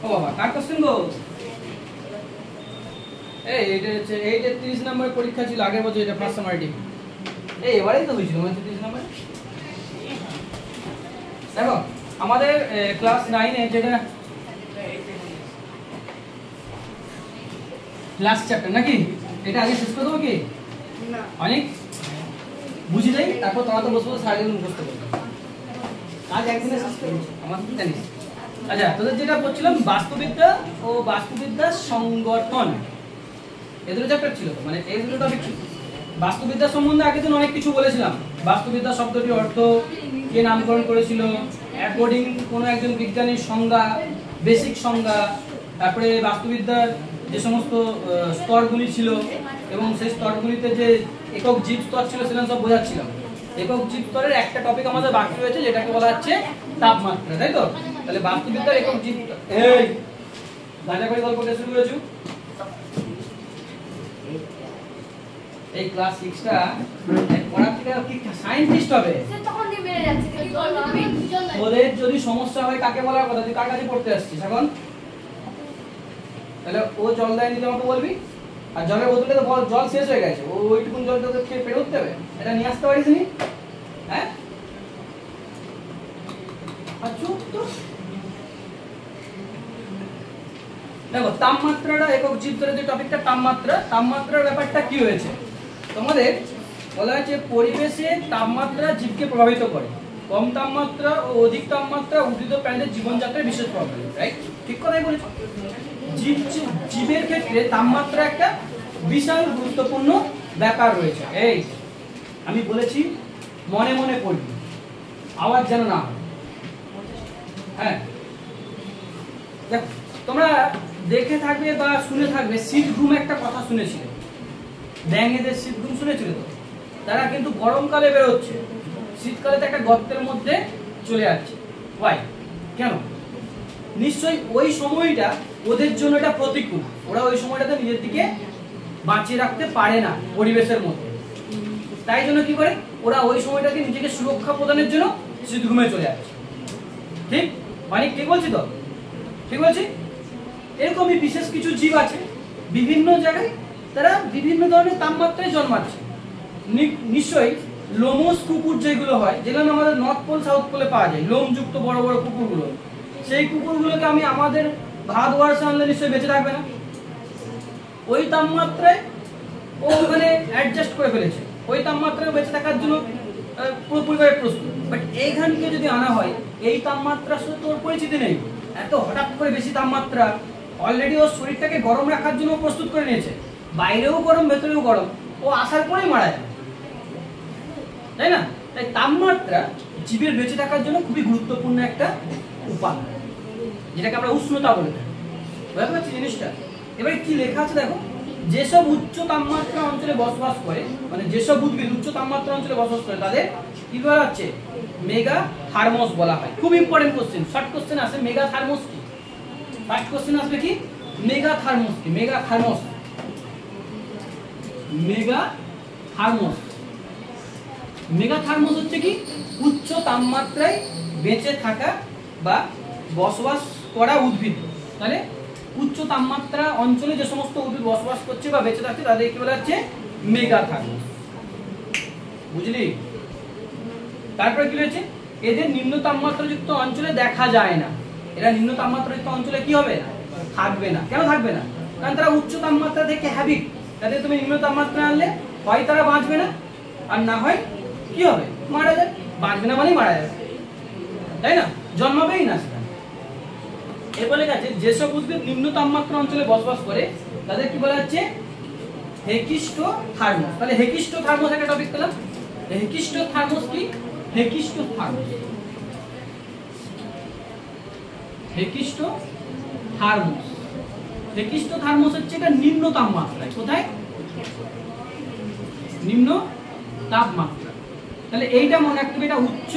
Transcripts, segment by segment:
ও বাবা কার কোশ্চেন গো? এইটা হচ্ছে 30 নম্বরের পরীক্ষা ছিল আগের বছর, এটা ফার্স্ট সামারি। এবারেই তো হয়েছিল মানে 30 নম্বর। দেখো আমাদের ক্লাস 9 এ যেটা লাস্ট চ্যাপ্টার নাকি, এটা আগে শেষ করে দেবো কি না? অনেক বুঝি দেই, তারপর তোমরা তো বসে সারা দিন মুখস্থ করবে। আজ একদিনে শেষ করব আমার কি জানিস। আচ্ছা তোদের যেটা বলছিলাম বাস্তুবিদ্যা ও বাস্তুবিদ্যার সংগঠন, এই দুটো চ্যাপ্টার ছিল তো, মানে এই দুটো টপিক ছিল। বাস্তুবিদ্যা সম্বন্ধে আগের দিন অনেক কিছু বলেছিলাম। বাস্তুবিদ্যা শব্দটির অর্থ, কে নামকরণ করেছিল, অ্যাকর্ডিং কোনো একজন বিজ্ঞানীর সংজ্ঞা, বেসিক সংজ্ঞা, তারপরে বাস্তুবিদ্যার যে সমস্ত স্তরগুলি ছিল এবং সেই স্তরগুলিতে যে একক জীব স্তর ছিল সেটা সব বোঝাচ্ছিলাম। একক জীব স্তরের একটা টপিক আমাদের বাকি রয়েছে যেটাকে বলা হচ্ছে তাপমাত্রা, তাই তো? তাহলে বাস্তুবিদ্যার একক জীব, এই গাঁজা করে গল্প কে শুরু করেছো? এই ক্লাস 6টা পড়ার থেকে কি সায়েন্টিস্ট হবে? তখন দিয়ে বেড়ে যাচ্ছে কি করব আমি? ওদের যদি সমস্যা হয় কাকে বলার কথা, তুই কার কাছে পড়তে আসছিস এখন? তাহলে ও জল দেয় নিতে আমাকে বলবি, আর জলের বোতলে তো জল শেষ হয়ে গেছে, ও ওইটুকুন জল তোকে খেয়ে পেরে উঠতে হবে, এটা নিয়ে আসতে পারিস নি? হ্যাঁ আচ্ছা তো দেখো তাপমাত্রাটা একক জীব স্তরের যে টপিকটা তাপমাত্রার ব্যাপারটা কি হয়েছে তোমাদের বলা হয়েছে পরিবেশে তাপমাত্রা জীবকে প্রভাবিত করে। কম তাপমাত্রা ও অধিক তাপমাত্রা উদ্ভিদ প্রাণীদের জীবনযাত্রায় বিশেষ প্রভাব ফেলে, রাইট? ঠিক কথাই বলেছো। জীবের ক্ষেত্রে তাপমাত্রা একটা বিশাল গুরুত্বপূর্ণ ব্যাপার রয়েছে। এই আমি বলেছি মনে মনে পড়বি, আওয়াজ যেন না হয়। হ্যাঁ দেখ তোমরা দেখে থাকবে বা শুনে থাকবে শীতঘুম একটা কথা শুনেছিলে, ব্যাঙেদের শীতঘুম শুনেছিলে তো? তারা কিন্তু গরমকালে বেরোচ্ছে, শীতকালে তো একটা গর্তের মধ্যে চলে যাচ্ছে। ওয়াই? কেন? নিশ্চয়ই ওই সময়টা ওদের জন্য এটা প্রতিকূল, ওরা ওই সময়টাতে নিজের দিকে বাঁচিয়ে রাখতে পারে না পরিবেশের মধ্যে, তাই জন্য কি করে ওরা ওই সময়টাকে নিজেকে সুরক্ষা প্রদানের জন্য শীতঘুমে চলে যাচ্ছে। ঠিক মানে ঠিক বলছি তো? ঠিক বলছি? এরকমই বিশেষ কিছু জীব আছে বিভিন্ন জায়গায়, তারা বিভিন্ন ধরনের তাপমাত্রায় জন্মাচ্ছে। নিশ্চয়ই লোমস কুকুর যেগুলো হয়, যেগুলো আমাদের নর্থ পোল সাউথ পোলে পাওয়া যায়, লোমযুক্ত বড় বড় কুকুরগুলো, সেই কুকুরগুলোকে আমি আমাদের ভারতবর্ষে আনলে নিশ্চয়ই বেঁচে থাকবে না। ওই তাপমাত্রায় ও ওখানে অ্যাডজাস্ট করে ফেলেছে, ওই তাপমাত্রায় বেঁচে থাকার জন্য পুরোপুরিভাবে প্রস্তুত। বাট এইখানকে যদি আনা হয়, এই তাপমাত্রার সাথে তোর পরিচিতি নেই, এত হঠাৎ করে বেশি তাপমাত্রা, অলরেডি ওর শরীরটাকে গরম রাখার জন্য প্রস্তুত করে নিয়েছে, বাইরেও গরম ভেতরেও গরম, ও আসার পরেই মারা যাবে, তাই না? তাই তাপমাত্রা জীবের বেঁচে থাকার জন্য খুবই গুরুত্বপূর্ণ একটা উপাদান, যেটাকে আমরা উষ্ণতা বলে থাকি। বুঝতে পারছি জিনিসটা? এবারে কি লেখা আছে দেখো, যেসব উচ্চ তাপমাত্রা অঞ্চলে বসবাস করে, মানে যেসব উদ্ভিদ উচ্চ তাপমাত্রা অঞ্চলে বসবাস করে তাদের কি বলা হচ্ছে? মেগা থার্মোস বলা হয়। খুব ইম্পর্টেন্ট কোশ্চেন, শর্ট কোশ্চেন আসে মেগা থার্মোস কি? ফার্স্ট কোশ্চেন আসবে কি মেগা থার্মোস কি? Mega thermos, mega thermos, mega thermos হচ্ছে কি? উচ্চ তাপমাত্রায় বেঁচে থাকা বা বসবাস করা উদ্ভিদ। তাহলে উচ্চ তাপমাত্রা অঞ্চলে যে সমস্ত উদ্ভিদ বসবাস করছে বা বেঁচে থাকছে তাদের কি বলা হচ্ছে? Mega thermos. বুঝলি? তারপরে কি রয়েছে? এদের নিম্ন তাপমাত্রাযুক্ত অঞ্চলে দেখা যায় না। এরা নিম্ন তাপমাত্রাযুক্ত অঞ্চলে কি হবে? থাকবে না। কেন থাকবে না? কারণ তারা উচ্চ তাপমাত্রা থেকে হ্যাবিট, তাদের তুমি নিম্ন তাপমাত্রা আনলে হয় তারা বাঁচবে না, আর না হয় কি হবে? মারা যাবে। বাঁচবে না মানেই মারা যাবে, তাই না? জন্মাবেই না সেটা। এর বলে গেছে যেসব উদ্ভিদ নিম্ন তাপমাত্রা অঞ্চলে বসবাস করে তাদের কি বলা হচ্ছে? হেকিস্টো থার্মোস। তাহলে হেকিস্টো থার্মোস একটা টপিক পেলাম। হেকিস্টো থার্মোস কি? হেকিস্টো থার্মোস, হেকিস্টো থার্মোস, হেকিস্টো থার্মোস হচ্ছে এটা নিম্ন তাপমাত্রায়। কোথায়? নিম্ন তাপমাত্রা। তাহলে এইটা মনে রাখতে হবে, এটা উচ্চ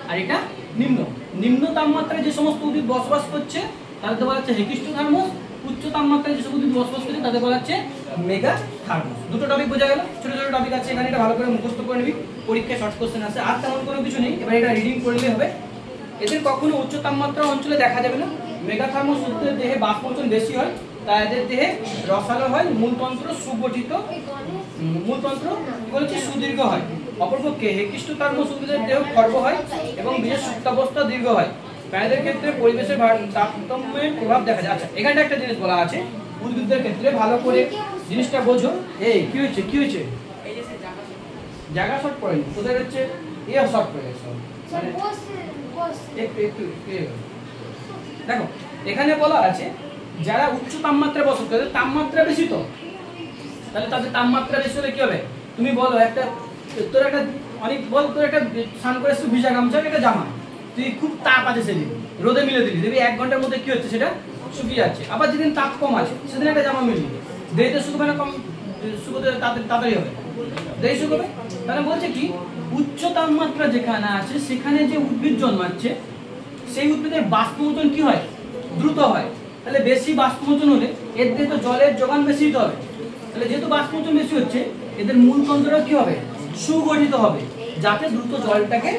আর এটা নিম্ন। নিম্ন তাপমাত্রায় যে সমস্ত উদ্ভিদ বসবাস করছে তাদের বলা হচ্ছে হেকিস্টো থার্মোস, উচ্চ তাপমাত্রায় যে সমস্ত উদ্ভিদ বসবাস করছে তাদের বলা হচ্ছে মেগা থার্মোস। দুটো টপিক বোঝা গেল, ছোট ছোট টপিক আছে এখানে, এটা ভালো করে মুখস্থ করে নিবি, পরীক্ষায় শর্ট কোশ্চেন আছে। আর তেমন কোনো কিছু নেই, এবার এটা রিডিং করলে হবে। এদের কখনো উচ্চ তাপমাত্রা অঞ্চলে দেখা যাবে না। মেগাথার্মোস উদ্ভিদের দেহে বাষ্পমোচন বেশি হয়, তাই এদের দেহে রসালো হয়, মূলতন্ত্র সুগঠিত, মূলতন্ত্র কি বলেছি সুদীর্ঘ হয়। অপরপক্ষে হেকিস্টোথার্মোস উদ্ভিদের দেহ খর্ব হয় এবং বীজের সুপ্তাবস্থা দীর্ঘ হয়। প্রাণীদের ক্ষেত্রে পরিবেশের তারতম্যের প্রভাব দেখা যায়। আচ্ছা, এখানটা একটা জিনিস বলা আছে উদ্ভিদদের ক্ষেত্রে, ভালো করে জিনিসটা বোঝো। এই কি হয়েছে কি হয়েছে, জায়গা শর্ট পড়েনি তোদের, হচ্ছে শর্ট পড়ে গেছে। দেখো এখানে বলা আছে যারা উচ্চ তাপমাত্রায় বসবাস করে, তাপমাত্রা বেশি, তো তাহলে তাদের তাপমাত্রা বেশি হলে কি হবে? তুমি বলো একটা, তোর একটা অনেক বল, তোর একটা স্নান করে ভিজা গামছা একটা জামা, তুই খুব তাপ আছে সেদিন রোদে মিলে দিলি, দেখবি 1 ঘন্টার মধ্যে কি হচ্ছে সেটা শুকিয়ে যাচ্ছে। আবার যেদিন তাপ কম আছে সেদিন একটা জামা মিললি, দেরিতে শুকবে না, কম শুকোতে তাড়াতাড়ি হবে, দেরি শুকোবে। তাহলে বলছে কি উচ্চ তাপমাত্রা যেখানে আছে সেখানে যে উদ্ভিদ জন্মাচ্ছে সেই উদ্ভিদের বাষ্পমোচন কি হয়? দ্রুত হয়। তাহলে বেশি বাষ্পমোচন হলে এদের তো জলের যোগান বেশি দিতে হবে। তাহলে যেহেতু বাষ্পমোচন বেশি হচ্ছে, এদের মূলতন্ত্র কি হবে? সুগঠিত হবে, যাতে দ্রুত জলটাকে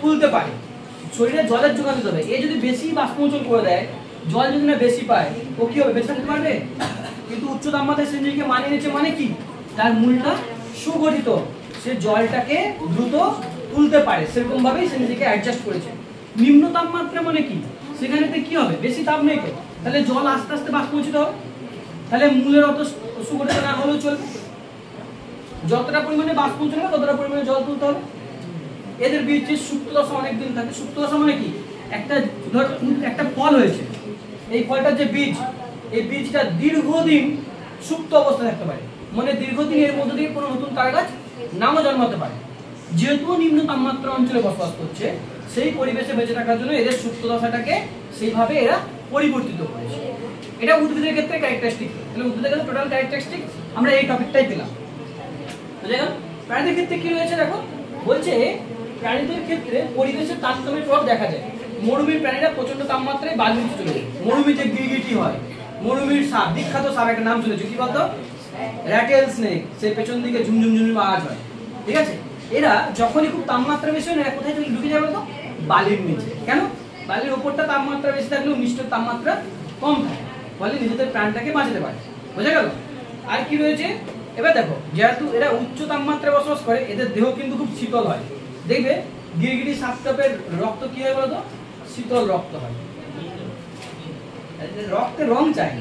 তুলতে পারে। শরীরে জলের যোগান দিতে হবে। এ যদি বেশি বাষ্পমোচন করে দেয়, জল যদি না বেশি পায়, ও কি হবে? বেঁচে থাকতে পারবে? কিন্তু উচ্চ তাপমাত্রায় সে নিজেকে মানিয়ে নিচ্ছে, মানে কি তার মূলটা সুগঠিত, সে জলটাকে দ্রুত তুলতে পারে, সেরকম ভাবেই সে নিজেকে অ্যাডজাস্ট করেছে। নিম্ন তাপমাত্রা মানে কি? সেখানে কি হবে? বেশি তাপ নেই তো, তাহলে জল আস্তে আস্তে বাষ্পমোচিত হবে, তাহলে মূলের অত সুগঠিত না হলেও চলবে। যতটা পরিমাণে বাষ্পমোচন হবে ততটা পরিমাণে জল তুলতে হবে। এদের বীজের সুপ্ত দশা অনেক দিন থাকে। সুপ্ত দশা মানে কি? একটা ফল হয়েছে, এই ফলটার যে বীজ, এই বীজটা দীর্ঘদিন সুপ্ত অবস্থায় থাকতে পারে, মানে দীর্ঘদিন এর মধ্যে দিয়ে কোনো নতুন চারা গাছ নাও জন্মাতে পারে। যেহেতু নিম্ন তাপমাত্রা অঞ্চলে বসবাস করছে, সেই পরিবেশে বেঁচে থাকার জন্য এদের সুপ্ত দশাটাকে সেইভাবে এরা পরিবর্তিত করেছে। এটা উদ্ভিদের ক্ষেত্রে ক্যারেক্টারিস্টিক। তাহলে উদ্ভিদের ক্ষেত্রে টোটাল ক্যারেক্টারিস্টিক আমরা এই টপিকটাই পেলাম। বুঝলেন? প্রাণীদের ক্ষেত্রে কি রয়েছে দেখো, বলছে প্রাণীদের ক্ষেত্রে পরিবেশের তারতম্যের প্রভাব দেখা যায়। মরুভূমির প্রাণীরা প্রচন্ড তাপমাত্রায় বাঘ নিতে চলে যায়। মরুভূমির যে গিরগিটি হয়, মরুভূমির সাপ, বিখ্যাত সাপ একটা নাম শুনেছো, কি বলতো? Rattle snake. সে পেছন দিকে ঝুমঝুম ঝুমঝুম আওয়াজ হয়, ঠিক আছে? এরা যখনই খুব তাপমাত্রা বেশি হয়, এরা কোথায় ঢুকে যাবে? তো বালির নিচে। কেন? বালির ওপরটা তাপমাত্রা বেশি থাকলেও নিচের তাপমাত্রা কম থাকে, ফলে নিজেদের প্রাণটাকে বাঁচাতে পারে। বোঝা গেল? আর কি রয়েছে এবার দেখো, যেহেতু এরা উচ্চ তাপমাত্রায় বসবাস করে, এদের দেহ কিন্তু খুব শীতল হয়। দেখবে গিরগিটি সাপটাপের রক্ত কি হয় বলতো? শীতল রক্ত হয়। রক্তের রং চাই,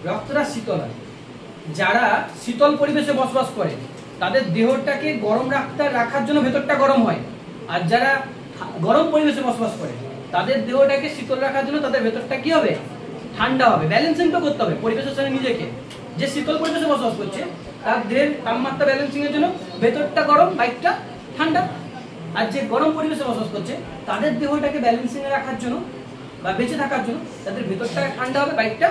রক্তটা শীতল হয়। যারা শীতল পরিবেশে বসবাস করে তাদের দেহটাকে গরম রাখার জন্য ভেতরটা গরম হয়, আর যারা গরম পরিবেশে বসবাস করে তাদের দেহটাকে শীতল রাখার জন্য তাদের ভেতরটা কি হবে? ঠান্ডা হবে। ব্যালেন্সিংটা করতে হবে পরিবেশের সঙ্গে নিজেকে। যে শীতল পরিবেশে বসবাস করছে তার দেহের তাপমাত্রা ব্যালেন্সিং এর জন্য ভেতরটা গরম, বাইরটা ঠান্ডা। আর যে গরম পরিবেশে বসবাস করছে তাদের দেহটাকে ব্যালেন্সিং এ রাখার জন্য বা বেঁচে থাকার জন্য তাদের ভেতরটা ঠান্ডা হবে, বাইরটা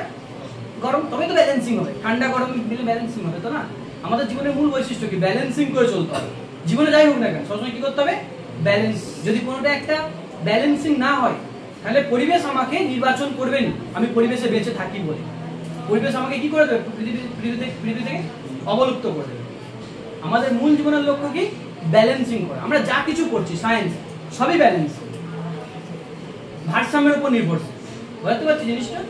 গরম, তবে তো ব্যালেন্সিং হবে। ঠান্ডা গরম মিলে ব্যালেন্সিং হবে তো না? আমাদের জীবনের মূল বৈশিষ্ট্য কি? ব্যালেন্সিং করে চলতে হবে। জীবনে যাই হোক না কেন সবসময় কি করতে হবে? ব্যালেন্স। যদি কোনোটা একটা ব্যালেন্সিং না হয়, তাহলে পরিবেশ আমাকে নির্বাচন করবেন আমি পরিবেশে বেঁচে থাকি বলে। পরিবেশ আমাকে কি করে দেবে? পৃথিবী থেকে অবলুপ্ত করে দেবে। আমাদের মূল জীবনের লক্ষ্য কি? ব্যালেন্সিং করা। আমরা যা কিছু করছি সায়েন্স সবই ব্যালেন্স, ভারসাম্যের উপর নির্ভরশীল। বুঝতে পারছি জিনিসটা?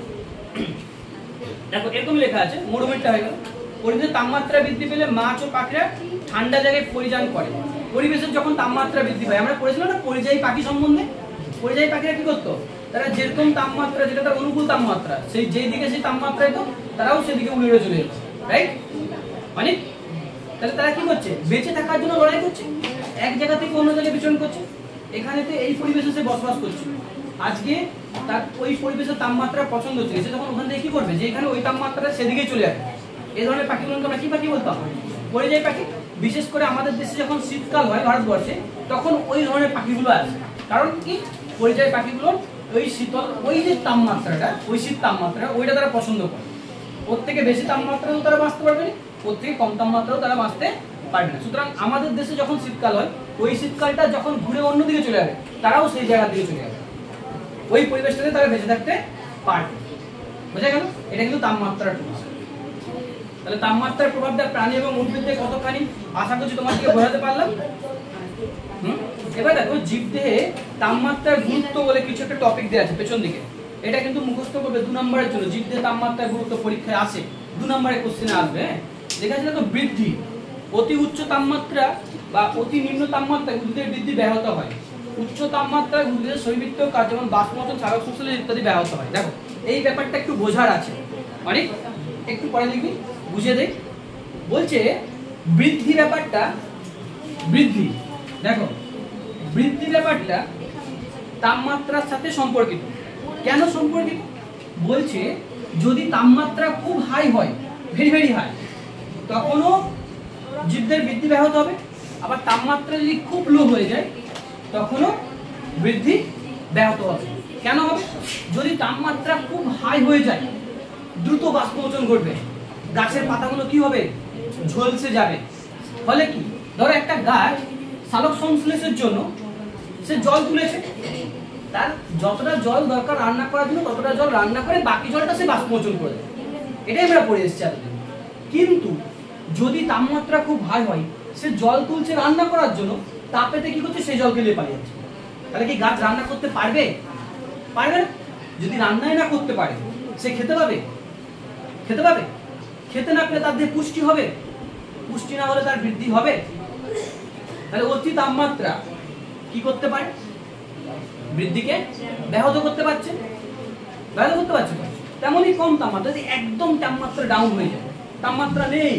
দেখো এরকম লেখা আছে, মরুভূমিটা হয়ে গেল। পরিবেশের তাপমাত্রা বৃদ্ধি পেলে মাছ ও পাখিরা ঠান্ডা জায়গায় পরিযান করে। পরিবেশের যখন তাপমাত্রা বৃদ্ধি পায়, আমরা পড়েছিলাম না পরিযায়ী পাখি সম্বন্ধে? পরিযায়ী পাখিরা কি করতো? তারা যেরকম তাপমাত্রা, যেটা তার অনুকূল তাপমাত্রা, সেই যেই দিকে সেই তাপমাত্রায় তো তারাও সেদিকে উড়ে চলে যেত, রাইট? মানে তাহলে তারা কি করছে? বেঁচে থাকার জন্য লড়াই করছে, এক জায়গা থেকে অন্য জায়গায় বিচরণ করছে। এখানে তো এই পরিবেশে সে বসবাস করছে, আজকে তার ওই পরিবেশের তাপমাত্রা পছন্দ হচ্ছে, সে তখন ওখান থেকে কি করবে? যে এখানে ওই তাপমাত্রা সেদিকে চলে যাবে। এই ধরনের পাখিগুলোকে আমরা কি পাখি বলতাম? পরিযায়ী পাখি। বিশেষ করে আমাদের দেশে যখন শীতকাল হয় ভারতবর্ষে, তখন ওই ধরনের পাখিগুলো আসে। কারণ কি? পরিযায়ী পাখিগুলোর ওই শীতল, ওই যে তাপমাত্রাটা, ওই শীত তাপমাত্রা, ওইটা তারা পছন্দ করে। ওর থেকে বেশি তাপমাত্রাও তারা বাঁচতে পারবে না, ওর থেকে কম তাপমাত্রাও তারা বাঁচতে পারবে না। সুতরাং আমাদের দেশে যখন শীতকাল হয়, ওই শীতকালটা যখন ঘুরে অন্যদিকে চলে যাবে, তারাও সেই জায়গা দিকে চলে যাবে, ওই পরিবেশটাতে তারা বেঁচে থাকতে পারবে। বোঝা গেল? এটা কিন্তু তাপমাত্রার প্রভাব। তাহলে তাপমাত্রার প্রভাবটা প্রাণী এবং উদ্ভিদদের কতখানি আশা করছি তোমাদেরকে বোঝাতে পারলাম। এবার দেখো জীবদেহে তাপমাত্রার গুরুত্ব বলে কিছু একটা টপিক দেওয়া আছে পেছন দিকে। এটা কিন্তু মুখস্থ করবে 2 নম্বরের জন্য। জীবদেহে তাপমাত্রার গুরুত্ব পরীক্ষায় আসে, 2 নম্বরের কোশ্চেনে আসবে। দেখা যাচ্ছে দেখো বৃদ্ধি, অতি উচ্চ তাপমাত্রা বা অতি নিম্ন তাপমাত্রায় উদ্ভিদের বৃদ্ধি ব্যাহত হয়। উচ্চ তাপমাত্রায় উদ্ভিদের শরীরবৃত্তীয় কাজ যেমন বাষ্পমোচন, সালোক সংশ্লেষ ইত্যাদি ব্যাহত হয়। দেখো এই ব্যাপারটা একটু বোঝার আছে, অনেক একটু পরে লিখবি, বুঝে দেখ। বলছে বৃদ্ধি ব্যাপারটা, বৃদ্ধি দেখো বৃদ্ধি ব্যাপারটা তাপমাত্রার সাথে সম্পর্কিত। কেন সম্পর্কিত? বলছে যদি তাপমাত্রা খুব হাই হয়, ভেরি ভেরি হাই, তখনও জীবদের বৃদ্ধি ব্যাহত হবে। আবার তাপমাত্রা যদি খুব লো হয়ে যায় তখনও বৃদ্ধি ব্যাহত হবে। কেন হবে? যদি তাপমাত্রা খুব হাই হয়ে যায় দ্রুত বাষ্পমোচন ঘটবে, গাছের পাতাগুলো কি হবে? ঝলসে যাবে। ফলে কি, ধরো একটা গাছ সালোক সংশ্লেষের জন্য সে জল তুলেছে, তার যতটা জল দরকার রান্না করার জন্য ততটা জল রান্না করে বাকি জলটা সে বাষ্পমোচন করে দেয়। এটাই আমরা পড়ে এসেছি এতদিন। কিন্তু যদি তাপমাত্রা খুব হাই হয়, সে জল তুলছে রান্না করার জন্য, তাপেতে কি করছে? সেই জলকে নিয়ে পালিয়ে যাচ্ছে। তাহলে কি গাছ রান্না করতে পারবে? পারবে না। যদি রান্নাই না করতে পারে, সে খেতে পাবে? খেতে পাবে? খেতে না পেলে তার দেহে পুষ্টি হবে? পুষ্টি না হলে তার বৃদ্ধি হবে? তাহলে অতি তাপমাত্রা কি করতে পারে? বৃদ্ধিকে ব্যাহত করতে পারছে, ব্যাহত করতে পারছে। তেমনই কম তাপমাত্রা, যদি একদম তাপমাত্রা ডাউন হয়ে যায়, তাপমাত্রা নেই,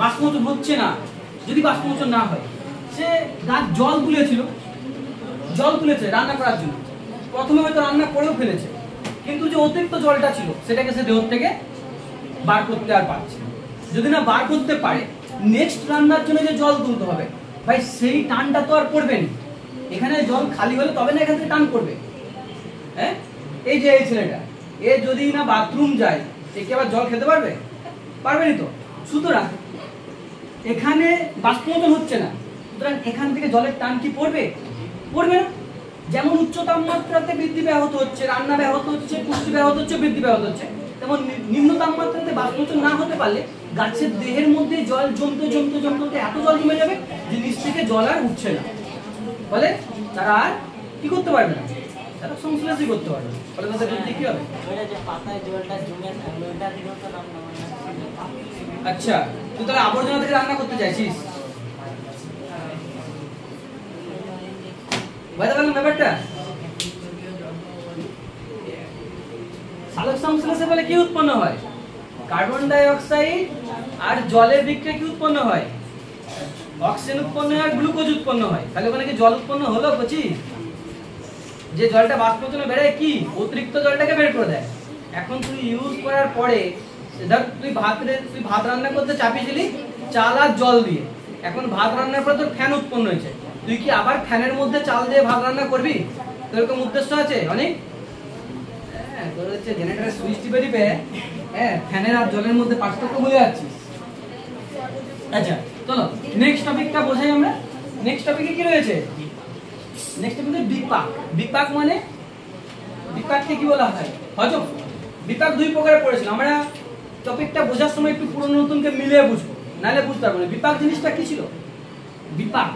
বাষ্পমোচন হচ্ছে না, যদি বাষ্পমোচন না হয়, সে গাছ জল তুলেছিল, জল তুলেছে রান্না করার জন্য, প্রথমে হয়তো রান্না করেও ফেলেছে, কিন্তু যে অতিরিক্ত জলটা ছিল সেটাকে সে দেহ থেকে বার করতে আর পারছে না। যদি না বার করতে পারে, নেক্সট রান্নার জন্য যে জল তুলতে হবে, ভাই সেই টানটা তো আর পড়বে না। এখানে জল খালি হলে তবে না এখান থেকে টান পড়বে। হ্যাঁ, এই যে এই ছেলেটা, এ যদি না বাথরুম যায়, সে কি আবার জল খেতে পারবে? পারবে না তো। সুতরাং এখানে বাষ্পমোচন হচ্ছে না, সুতরাং এখান থেকে জলের টান কি পড়বে? পড়বে না। যেমন উচ্চ তাপমাত্রাতে বৃদ্ধি ব্যাহত হচ্ছে, রান্না ব্যাহত হচ্ছে, পুষ্টি ব্যাহত হচ্ছে, বৃদ্ধি ব্যাহত হচ্ছে, তেমন নিম্ন তাপমাত্রাতে বাষ্পমোচন না হতে পারলে গাছের দেহের মধ্যে জল জমতে জমতে জমতে এত জল জমে যাবে যে নিচ থেকে জল আর উঠছে না। ফলে তারা আর কি করতে পারবে না, তারা সংশ্লেষই করতে পারবে না। ফলে তাদের বৃদ্ধি কি হবে? আচ্ছা, তুই তাহলে আবর্জনা থেকে রান্না করতে চাইছিস? বুঝতে পারলাম ব্যাপারটা? সালোক সংশ্লেষে বলে কি উৎপন্ন হয়? কার্বন ডাই অক্সাইড আর জলের বিক্রিয়ায় কি উৎপন্ন হয়? অক্সিজেন উৎপন্ন হয় আর গ্লুকোজ উৎপন্ন হয়। তাহলে ওখানে কি জল উৎপন্ন হলো? বুঝি যে জলটা বাষ্পমোচনে বেরোয় কি অতিরিক্ত জলটাকে বের করে দেয়। এখন তুই ইউজ করার পরে ধর তুই ভাত রান্না করতে চাপিয়েছিলি চাল আর জল দিয়ে, এখন ভাত রান্নার পর তোর ফ্যান উৎপন্ন হয়েছে, তুই কি আবার ফ্যানের মধ্যে চাল দিয়ে ভাত রান্না করবি? তোর এরকম উদ্দেশ্য আছে অনেক? হ্যাঁ, তোর হচ্ছে জেনারেটরের সুইচ টিপে টিপে হ্যাঁ ফ্যানের আর জলের মধ্যে পার্থক্য বুঝে যাচ্ছিস। আচ্ছা চলো নেক্সট টপিকটা বোঝাই আমরা। নেক্সট টপিকে কি রয়েছে? নেক্সট টপিকে বিপাক। বিপাক মানে, বিপাককে কি বলা হয়? হজম। বিপাক দুই প্রকারে পড়েছিল, আমরা টপিকটা বোঝার সময় একটু পুরনো নতুনকে মিলিয়ে বুঝবো, নাহলে বুঝতে পারবো না। বিপাক জিনিসটা কি ছিল? বিপাক,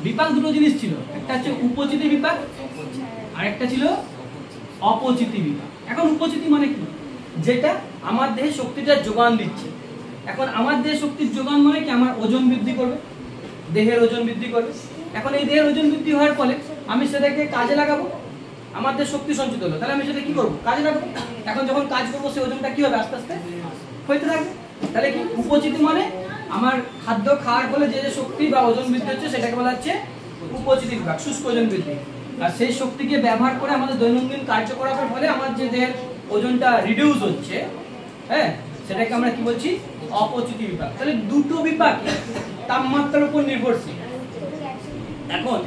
বিপাক দুটো জিনিস ছিল, একটা হচ্ছে উপচিতি বিপাক আর একটা ছিল অপচিতি বিপাক। এখন উপচিতি মানে কি? যেটা আমার দেহে শক্তিটা যোগান দিচ্ছে। এখন আমার দেহে শক্তির যোগান মানে কি? আমার ওজন বৃদ্ধি করবে, দেহের ওজন বৃদ্ধি করবে। এখন এই দেহের ওজন বৃদ্ধি হওয়ার ফলে আমি সেটাকে কাজে লাগাবো, আমার দেহে শক্তি সঞ্চিত হলো, তাহলে আমি সেটা কি করবো? কাজে লাগাবো। এখন যখন কাজ করবো সেই ওজনটা কি হবে? আস্তে আস্তে হইতে থাকবে। তাহলে কি উপচিতি মানে আমার খাদ্য খাওয়ার ফলে যে যে শক্তি বা ওজন বৃদ্ধি হচ্ছে সেটাকে বলা হচ্ছে উপচিতি বিপাক, শুষ্ক ওজন বৃদ্ধি। আর সেই শক্তিকে ব্যবহার করে আমাদের দৈনন্দিন কার্যকলাপের ফলে আমার যে দেহের ওজনটা রিডিউস হচ্ছে, হ্যাঁ, সেটাকে আমরা কি বলছি? অপচিতি বিপাক। তাহলে দুটো বিপাক তাপমাত্রার উপর নির্ভরশীল। এখন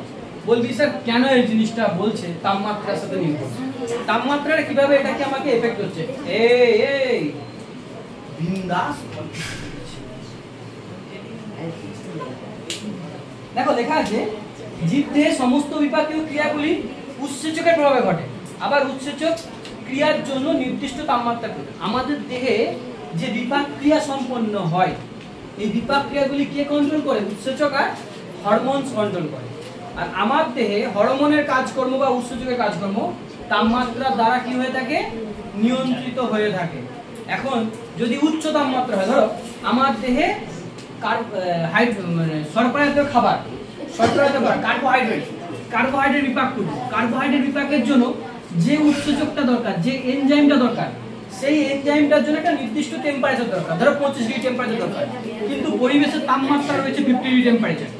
বলবি স্যার কেন এই জিনিসটা বলছে তাপমাত্রার সাথে নির্ভরশীল? তাপমাত্রাটা কিভাবে এটাকে আমাকে এফেক্ট হচ্ছে? এই বিন্দাস দেখো লেখা আছে জীবদেহে সমস্ত বিপাকীয় ক্রিয়াগুলি উৎসেচকের প্রভাবে ঘটে। আবার উৎসেচক ক্রিয়ার জন্য নির্দিষ্ট তাপমাত্রা প্রয়োজন। আমাদের দেহে যে বিপাক ক্রিয়া সম্পন্ন হয়, এই বিপাক ক্রিয়াগুলি কে কন্ট্রোল করে? উৎসেচক আর হরমোনস কন্ট্রোল করে। আর আমার দেহে হরমোনের কাজকর্ম বা উৎসেচকের কাজকর্ম তাপমাত্রার দ্বারা কি হয়ে থাকে, নিয়ন্ত্রিত হয়ে থাকে। এখন যদি উচ্চ তাপমাত্রা হয়, ধরো আমার দেহে সরবরাহিত খাবার, কার্বোহাইড্রেট বিপাক করবে। কার্বোহাইড্রেট বিপাকের জন্য যে উৎসেচকটা দরকার, যে এনজাইমটা দরকার, সেই এনজাইমটার জন্য একটা নির্দিষ্ট টেম্পারেচার দরকার, ধরো 25 ডিগ্রি টেম্পারেচার দরকার, কিন্তু পরিবেশের তাপমাত্রা রয়েছে 50 ডিগ্রি টেম্পারেচার।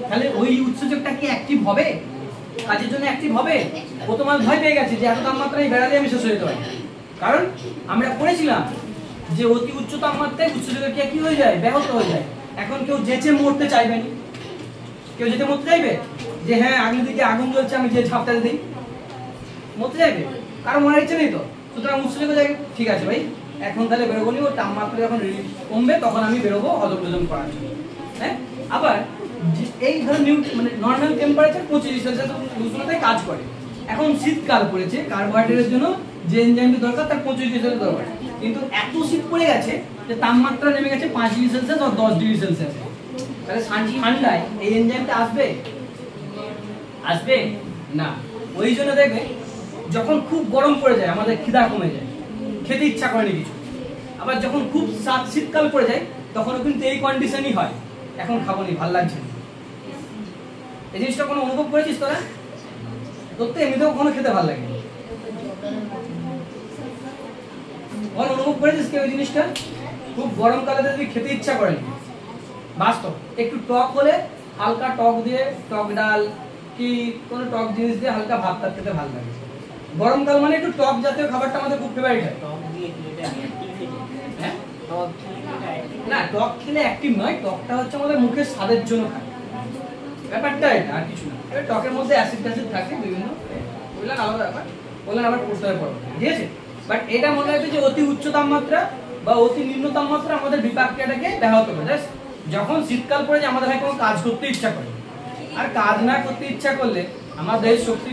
তাহলে ওই উৎসেচকটা কি অ্যাক্টিভ হবে, কাজের জন্য অ্যাক্টিভ হবে? ও তোমার ভয় পেয়ে গেছে যে এত তাপমাত্রায় বেড়ালে আমি শেষ হয়ে যেতে পারি। কারণ আমরা পড়েছিলাম যে অতি উচ্চ তাপমাত্রায় উৎসেচকের কি হয়ে যায়, ব্যাহত হয়ে যায়। এখন কেউ যেচে মরতে চাইবে না, কেউ যেতে মরতে চাইবে যে হ্যাঁ আগুন দিকে আগুন জ্বলছে আমি যে ঝাপটা দিই, মরতে চাইবে? কারণ মরার ইচ্ছে নেই তো। সুতরাং উৎসেচক যাই ঠিক আছে ভাই, এখন তাহলে বেরোবো নি, ও তাপমাত্রা যখন কমবে তখন আমি বেরোবো হজম টজম করার জন্য। হ্যাঁ, আবার এই ধরো মানে নর্মাল টেম্পারেচার 25 ডিগ্রি সেলসিয়াস উষ্ণতায় কাজ করে। এখন শীতকাল পড়েছে, কার্বোহাইড্রেটের জন্য যে এনজাইমটি দরকার তার 25 ডিগ্রি সেলসিয়াস দরকার, কিন্তু এত শীত পড়ে গেছে যে তাপমাত্রা নেমে গেছে 5 ডিগ্রি সেলসিয়াস আর 10 ডিগ্রি সেলসিয়াস। তাহলে ঠান্ডায় এই এনজাইমটা আসবে না। ওই জন্য দেখবে যখন খুব গরম পড়ে যায় আমাদের খিদা কমে যায়, খেতে ইচ্ছা করে না কিছু। আবার যখন খুব শীতকাল পড়ে যায় তখনও কিন্তু এই কন্ডিশনই হয়, এখন খাবো নি, ভালো লাগছে না। এই জিনিসটা কোনো অনুভব করেছিস তোরা? তোর তো এমনিতেও কোনো খেতে ভালো লাগে, অনুভব করেছিস কেউ এই জিনিসটা? খুব গরমকালে যদি খেতে ইচ্ছা করে না, বাস্তব একটু টক হলে হালকা টক দিয়ে, টক ডাল কি কোনো টক জিনিস দিয়ে হালকা ভাত টাত খেতে ভালো লাগে। গরমকাল মানে একটু টক জাতীয় খাবারটা আমাদের খুব ফেভারিট হয়। না, টক খেলে অ্যাক্টিভ নয়, টকটা হচ্ছে আমাদের মুখের স্বাদের জন্য খায়, ব্যাপারটা এটা, আর কিছু না। এবার টকের মধ্যে অ্যাসিড ট্যাসিড থাকে বিভিন্ন, ওগুলো আলাদা ব্যাপার, ওগুলো আবার পড়তে হবে পড়বে, ঠিক আছে? বাট এটা মনে রাখবে যে অতি উচ্চ তাপমাত্রা বা অতি নিম্ন তাপমাত্রা আমাদের বিপাকটাকে ব্যাহত করে। যখন শীতকাল পড়ে যায় আমাদের কোনো কাজ করতে ইচ্ছা করে, আর কাজ না করতে ইচ্ছা করলে আমাদের শক্তি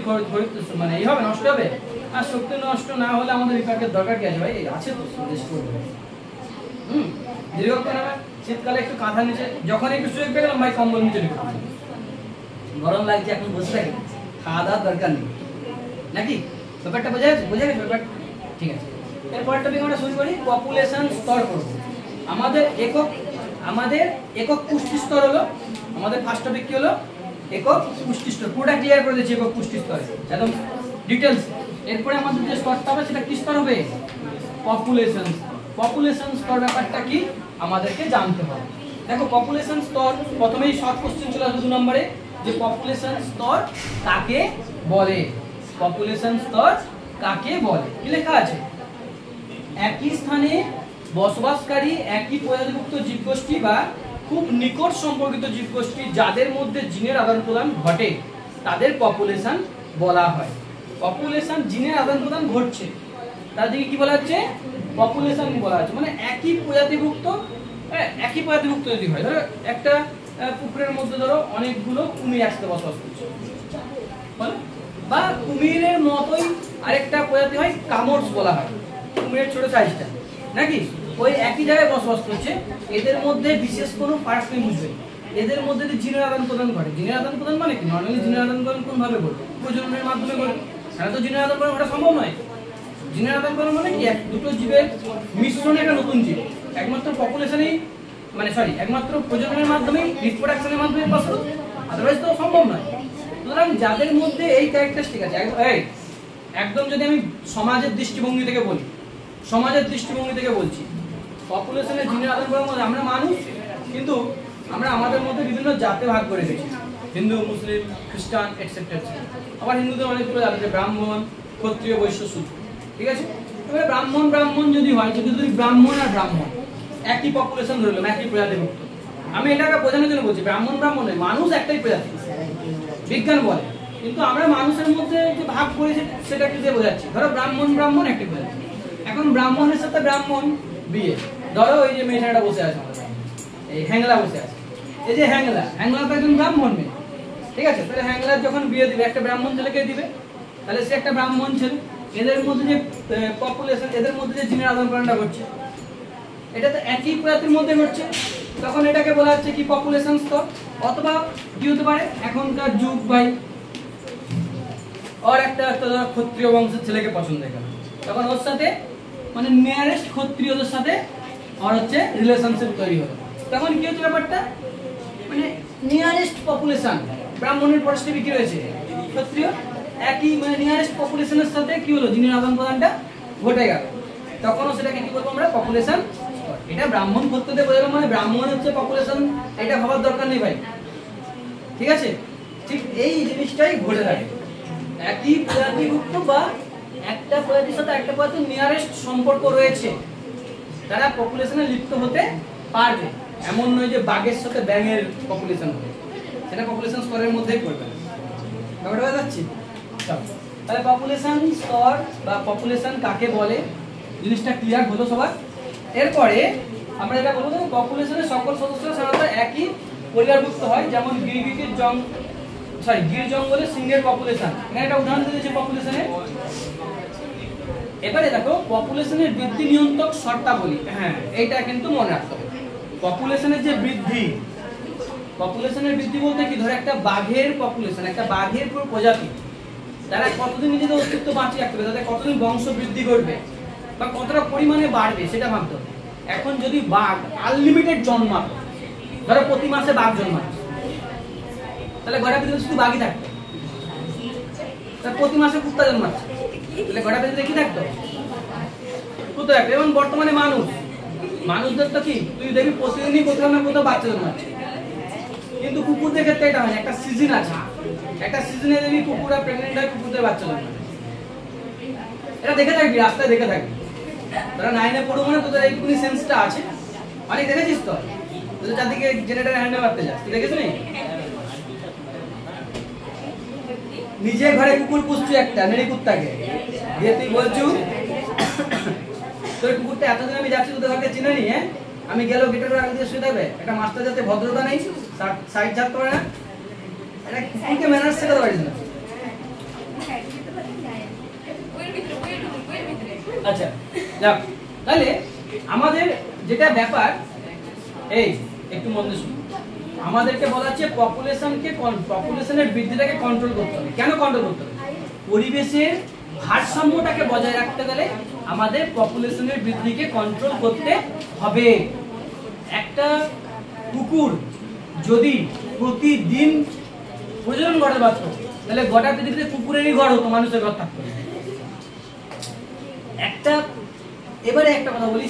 মানে এই হবে, নষ্ট হবে। আর শক্তি নষ্ট না হলে আমাদের বিপাকের দরকার কি আছে ভাই? আছে তো দীর্ঘক্ষণ আমার শীতকালে একটু কাঁথা নিচে যখন একটু সুযোগ পেয়ে গেলাম ভাই কম্বল নিচে রেখে গরম লাগছে, এখন বসে থাকি, খাওয়া দাওয়ার দরকার নেই নাকি? ব্যাপারটা বোঝা গেছে? ব্যাপার ঠিক আছে। এরপর টপিক আমরা শুরু করি, পপুলেশন স্তর করব। আমাদের একক পুষ্টি স্তর হলো আমাদের ফার্স্ট টপিক। কি হলো? একক পুষ্টি স্তর। পুরোটা ক্লিয়ার করে দিয়েছি একক পুষ্টি স্তর একদম ডিটেইলস। এরপরে আমাদের যে স্তরটা হবে সেটা কি স্তর হবে? পপুলেশন। পপুলেশন স্তর ব্যাপারটা কি আমাদেরকে জানতে হবে। দেখো পপুলেশন স্তর প্রথমেই শর্ট কোশ্চেন চলে আসবে 2 নম্বরে, যে পপুলেশন স্তর কাকে বলে। পপুলেশন স্তর কাকে বলে কি লেখা আছে? একই স্থানে বসবাসকারী একই প্রজাতিভুক্ত জীবগোষ্ঠী বা খুব নিকট সম্পর্কিত জীবগোষ্ঠী যাদের মধ্যে জিনের আদান প্রদান ঘটে তাদের পপুলেশন বলা হয়। পপুলেশন জিনের আদান প্রদান ঘটছে তাদেরকে কি বলা হচ্ছে? পপুলেশন বলা হচ্ছে। মানে একই প্রজাতিভুক্ত যদি হয়, ধরো একটা পুকুরের মধ্যে ধরো অনেকগুলো কুমির একসাথে বসবাস করছে, বা কুমিরের মতোই আরেকটা প্রজাতি হয় কামড়স বলা হয়, কুমিরের ছোট সাইজটা নাকি, ওই একই জায়গায় বসবাস করছে। এদের মধ্যে বিশেষ কোনো পার্থক্য বুঝবে, এদের মধ্যে যে জিনের আদান প্রদান ঘটে। জিনের আদান প্রদান মানে কি? নর্মালি জিনের আদান প্রদান কোন ভাবে ঘটে? প্রজননের মাধ্যমে ঘটে। তাহলে তো জিনের আদান প্রদান ঘটা সম্ভব নয়। জিনের আদান প্রদান মানে কি? দুটো জীবের মিশ্রণে একটা নতুন জীব। একমাত্র পপুলেশনেই একমাত্র প্রজননের মাধ্যমে, রিপ্রোডাকশনের মাধ্যমে পসিবল, আদারওয়াইজ তো সম্ভব নয়। সুতরাং যাদের মধ্যে এই ক্যারেক্টারিস্টিক আছে, একদম যদি আমি সমাজের দৃষ্টিভঙ্গি থেকে বলি, বলছি পপুলেশনের জিনের আদান প্রদান মধ্যে আমরা মানুষ, কিন্তু আমরা আমাদের মধ্যে বিভিন্ন জাতে ভাগ করে গেছি, হিন্দু, মুসলিম, খ্রিস্টান এটসেট্রা। আবার হিন্দুদের অনেকগুলো জাতি আছে, ব্রাহ্মণ, ক্ষত্রিয়, বৈশ্য, শূদ্র, ঠিক আছে? এবারে ব্রাহ্মণ যদি হয়, যদি ব্রাহ্মণ আর ব্রাহ্মণ একই পপুলেশন ধরে নিলাম, একই প্রজাতিভুক্ত, আমি এটাকে বোঝানোর জন্য বলছি ব্রাহ্মণ নয়, মানুষ একটাই প্রজাতি, বিজ্ঞান বলে। কিন্তু আমরা মানুষের মধ্যে যে ভাগ করেছি সেটা কি দিয়ে বোঝাচ্ছি? ধরো ব্রাহ্মণ একটি প্রজাতি। এখন ব্রাহ্মণের সাথে ব্রাহ্মণ বিয়ে, ধরো এই যে মেয়েটা বসে আছে আমাদের, এই হ্যাংলা বসে আছে, এই যে হ্যাংলা তো একজন ব্রাহ্মণ মেয়ে, ঠিক আছে? তাহলে হ্যাংলার যখন বিয়ে দিবে একটা ব্রাহ্মণ ছেলেকে দিবে, তাহলে সে একটা ব্রাহ্মণ ছেলে। এদের মধ্যে যে পপুলেশন, এদের মধ্যে যে জিনের আদান প্রদানটা ঘটছে, এটা তো একই প্রজাতির মধ্যে ঘটছে, তখন এটাকে বলা হচ্ছে কি পপুলেশন স্তর। অথবা কি হতে পারে এখনকার যুগ ভাই আর একটা ক্ষত্রিয় বংশের ছেলেকে পছন্দ করে, তখন ওর সাথে মানে নিয়ারেস্ট ক্ষত্রিয়দের সাথে আর হচ্ছে রিলেশনশিপ তৈরি হলো। তখন কি হচ্ছে ব্যাপারটা মানে নিয়ারেস্ট পপুলেশন ব্রাহ্মণের পরিস্থিতি কি রয়েছে ক্ষত্রিয় একই মানে নিয়ারেস্ট পপুলেশনের সাথে কি হলো জিনের আদান প্রদানটা ঘটে গেল। তখনও সেটাকে কি করবো আমরা পপুলেশন। এটা ব্রাহ্মণ ক্ষত্রিয়দের বোঝালাম মানে ব্রাহ্মণ হচ্ছে পপুলেশন, এটা ভাবার দরকার নেই ভাই, ঠিক আছে। ঠিক এই জিনিসটাই ঘটে থাকে, একই প্রজাতিভুক্ত বা একটা প্রজাতির সাথে একটা প্রজাতির নিয়ারেস্ট সম্পর্ক রয়েছে, তারা পপুলেশনে লিপ্ত হতে পারবে। এমন নয় যে বাঘের সাথে ব্যাঙের পপুলেশন হবে, সেটা পপুলেশন স্তরের মধ্যেই পড়বে না। ব্যাপারটা বোঝা যাচ্ছে? তাহলে পপুলেশন স্তর বা পপুলেশন কাকে বলে জিনিসটা ক্লিয়ার হলো সবার। এরপরে আমরা এটা বলবো পপুলেশনের সকল সদস্যরা সাধারণত একই পরিবারভুক্ত হয়, যেমন গির জঙ্গলে সিংহের পপুলেশন। এখানে একটা উদাহরণ দিয়েছে পপুলেশনের। এবারে দেখো পপুলেশনের বৃদ্ধি নিয়ন্ত্রক শর্তাবলী, হ্যাঁ এইটা কিন্তু মনে রাখতে হবে। পপুলেশনের যে বৃদ্ধি, পপুলেশনের বৃদ্ধি বলতে কি ধরে একটা বাঘের পপুলেশন, একটা বাঘের পুরো প্রজাতি, তারা কতদিন নিজেদের অস্তিত্ব বাঁচিয়ে রাখতে হবে, তাদের কতদিন বংশ বৃদ্ধি করবে বা কতটা পরিমাণে বাড়বে সেটা ভাবতে হবে। এখন যদি বাঘ আনলিমিটেড জন্মায়, ধরো প্রতি মাসে বাঘ জন্মায়, তাহলে গোটা পৃথিবীতে শুধু বাঘই থাকতো। তাহলে প্রতি মাসে কুত্তা জন্মাচ্ছে, তাহলে গোটা পৃথিবীতে কি থাকতো? কুত্তা থাকতো। এবং বর্তমানে মানুষদের তো কি তুই দেখবি প্রতিদিনই কোথাও না কোথাও বাচ্চা জন্মাচ্ছে, কিন্তু কুকুরদের ক্ষেত্রে এটা হয়, একটা সিজন আছে, একটা সিজনে দেখবি কুকুররা প্রেগনেন্ট হয়, কুকুরদের বাচ্চা জন্মায়। এটা দেখে থাকবি, রাস্তায় দেখে থাকবি, তোরা 9 এ পড়বো না, তোদের এইটুকুনি সেন্সটা আছে, অনেক দেখেছিস তো, তোদের চারদিকে জেনারেটর হ্যান্ডেল মারতে যাস, তুই দেখেছিস নি? নিজের ঘরে কুকুর পুষছু একটা নেড়ি কুত্তাকে দিয়ে, তুই বলছু তোর কুকুরটা এতদিন আমি যাচ্ছি তোদের ঘরকে চিনে নি, হ্যাঁ আমি গেলেও গেটের আগে দিয়ে শুয়ে থাকবে, একটা মাস্টার যাতে ভদ্রতা নেই, সাইড ছাড়তে পারে না, এটা কুকুরকে ম্যানার্স শেখাতে পারিস না। আচ্ছা যাক, তাহলে আমাদের যেটা ব্যাপার এই একটু মন দিয়ে শুনুন, আমাদেরকে বলা হচ্ছে পপুলেশনের বৃদ্ধিটাকে কন্ট্রোল করতে হবে। কেন কন্ট্রোল করতে হবে? পরিবেশের ভারসাম্যটাকে বজায় রাখতে গেলে আমাদের পপুলেশনের বৃদ্ধিকে কন্ট্রোল করতে হবে। একটা কুকুর যদি প্রতিদিন প্রজনন ঘটে পারত, তাহলে গোটা পৃথিবীতে কুকুরেরই ঘর হতো, মানুষের ঘর থাকতো। এবারে একটা কথা বলি,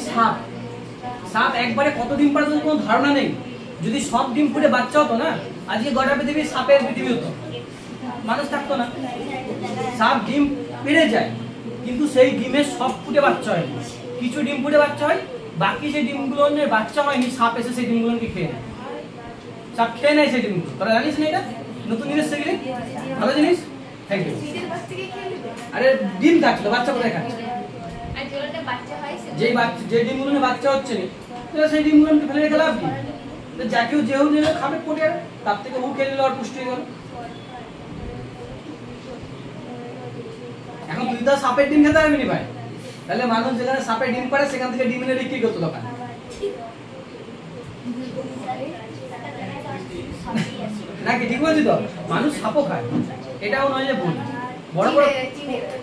সাপ একবারে কত ডিম পাড়ে কোনো ধারণা নেই। যদি সব ডিম ফুটে বাচ্চা হতো না, আজকে গোটা পৃথিবী সাপের পৃথিবী হতো, মানুষ থাকতো না। সাপ ডিম পেড়ে যায়, কিন্তু সেই ডিমের সব ফুটে বাচ্চা হয়, কিছু ডিম ফুটে বাচ্চা হয়, বাকি সেই ডিমগুলো বাচ্চা হয়নি, সাপ এসে সেই ডিমগুলোকে খেয়ে নেয়। সাপ খেয়ে নেয় সেই ডিমগুলো, তোরা জানিস না? এটা নতুন জিনিস শিখলি, ভালো জিনিস, থ্যাংক ইউ। আরে ডিম খাচ্ছিল, বাচ্চা কোথায় খাচ্ছে? যে ডিমগুলো বাচ্চা হচ্ছে না, সেই ডিমগুলো ফেলে রেখে লাভ কি? যাকেও যেও নিলে খাবে পড়ে, তার থেকে ও খেয়ে নিল আর পুষ্টি হয়ে গেল। এখন তুই তো সাপের ডিম খেতে পারবি না ভাই, তাহলে মানুষ যেখানে সাপের ডিম পারে সেখান থেকে ডিম এনে বিক্রি করতো দোকানে, নাকি? ঠিক বলছি তো? মানুষ সাপও খায়, এটাও নয় যে ভুল। বড় বড়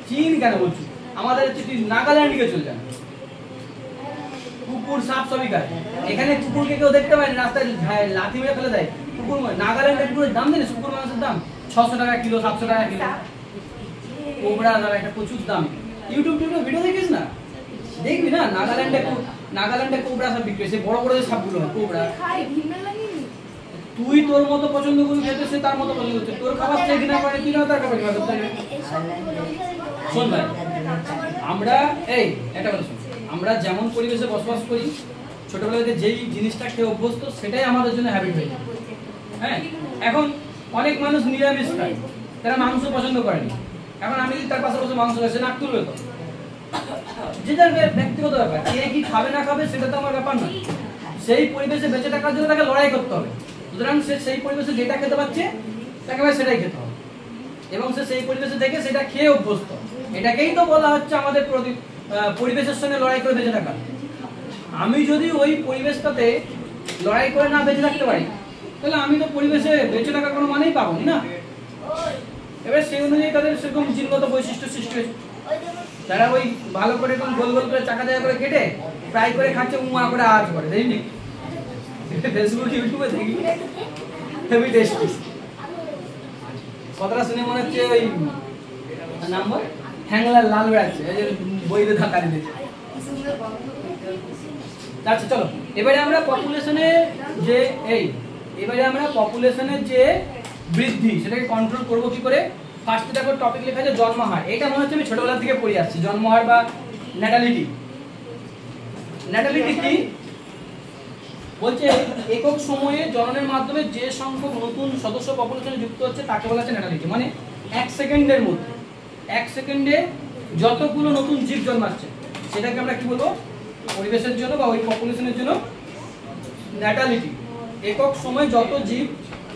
চীন কেন বলছি, আমাদের নাগাল্যান্ড দিকে চলে যান, কুকুর সাপ সবই খায়। এখানে কুকুরকে কেউ দেখতে পায় না, রাস্তায় লাথি মেরে ফেলে দেয় কুকুর। নাগাল্যান্ডের কুকুরের দাম জানিস? কুকুর মাংসের দাম 600 টাকা কিলো, 700 টাকা কিলো। কোবরা দাম একটা প্রচুর দাম। ইউটিউব ভিডিও দেখিস না, দেখবি না নাগাল্যান্ডে কোবরা সব বিক্রি হয়েছে, বড় বড় যে সাপগুলো কোবরা। তুই তোর মতো পছন্দ করে খেতে, সে তার মতো পছন্দ করছে, তোর খাবার চেয়ে কিনা করে তুই না তার খাবার কিনা করতে। শোন ভাই, আমরা এই একটা কথা শোন, আমরা যেমন পরিবেশে বসবাস করি, ছোটবেলাতে যেই জিনিসটা খেয়ে অভ্যস্ত, সেটাই আমাদের জন্য হ্যাবিট হয়ে যায়। হ্যাঁ, এখন অনেক মানুষ নিরামিষ খায়, তারা মাংস পছন্দ করেনি। এখন আমি যদি তার পাশাপাশি মাংস খাই, সে নাক তুলবে তো। যে যার ব্যক্তিগত ব্যাপার, কে কি খাবে না খাবে সেটা তো আমার ব্যাপার নয়। সেই পরিবেশে বেঁচে থাকার জন্য তাকে লড়াই করতে হবে। সুতরাং সে সেই পরিবেশে যেটা খেতে পাচ্ছে তাকে ভাই সেটাই খেতে হবে, এবং সে সেই পরিবেশে থেকে সেটা খেয়ে অভ্যস্ত। এটাকেই তো বলা হচ্ছে আমাদের পরিবেশের সঙ্গে লড়াই করে বেঁচে থাকা। আমি যদি ওই পরিবেশটাতে লড়াই করে না বেঁচে থাকতে পারি, তাহলে আমি তো পরিবেশে বেঁচে থাকার কোনো মানেই পাবো না। এবার সেই অনুযায়ী তাদের সেরকম জিনগত বৈশিষ্ট্য সৃষ্টি হয়েছে। তারা ওই ভালো করে এরকম গোল গোল করে চাকা জায়গা করে কেটে ফ্রাই করে খাচ্ছে, উমা করে আওয়াজ করে, দেখি ফেসবুক ইউটিউবে দেখি, হেভি টেস্টি। কথাটা শুনে মনে হচ্ছে ওই নাম্বার হ্যাংলার লাল বেড়াচ্ছে, এই যে বইতে ধাক্কা দিয়েছে। আচ্ছা চলো, এবারে আমরা পপুলেশনের যে পপুলেশনের যে বৃদ্ধি সেটাকে কন্ট্রোল করবো কি করে। ফার্স্টে দেখো টপিক লেখা আছে জন্মহার। এটা মনে হচ্ছে আমি ছোটবেলা থেকে পড়ে আসছি, জন্মহার বা ন্যাটালিটি। ন্যাটালিটি কি বলছে? একক সময়ে জননের মাধ্যমে যে সংখ্যক নতুন সদস্য পপুলেশনে যুক্ত হচ্ছে তাকে বলা হচ্ছে ন্যাটালিটি। মানে 1 সেকেন্ডের মধ্যে 1 সেকেন্ডে যতগুলো নতুন জীব জন্মাচ্ছে সেটাকে আমরা কি বলবো? পরিবেশের জন্য বা ওই পপুলেশনের জন্য ন্যাটালিটি। একক সময়ে যত জীব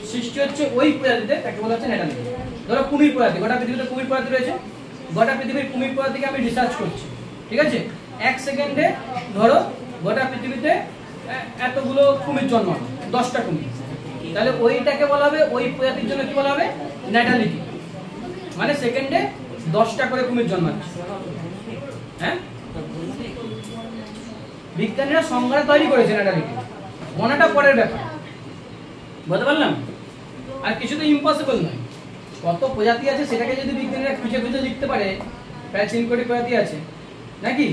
সৃষ্টি হচ্ছে ওই প্রজাতিতে তাকে বলা হচ্ছে ন্যাটালিটি। ধরো কুমির প্রজাতি, গোটা পৃথিবীতে কুমির প্রজাতি রয়েছে, গোটা পৃথিবীর কুমির প্রজাতিকে আমি রিসার্চ করছি, ঠিক আছে? 1 সেকেন্ডে ধরো গোটা পৃথিবীতে এতগুলো কুমির জন্মানো, 10টা কুমির, তাহলে ওইটাকে বলা হবে, ওই প্রজাতির জন্য কি বলা হবে? ন্যাটালিটি। মানে সেকেন্ডে 10টা করে কুমির জন্মাচ্ছে। হ্যাঁ, বিজ্ঞানীরা সংজ্ঞা তৈরি করেছে ন্যাটালিটি, মনেটা পরের ব্যাপার, বুঝতে পারলাম? আর কিছু তো ইম্পসিবল নয়। কত প্রজাতি আছে সেটাকে যদি বিজ্ঞানীরা খুঁজে খুঁজে লিখতে পারে, প্রায় 3 কোটি প্রজাতি আছে নাকি,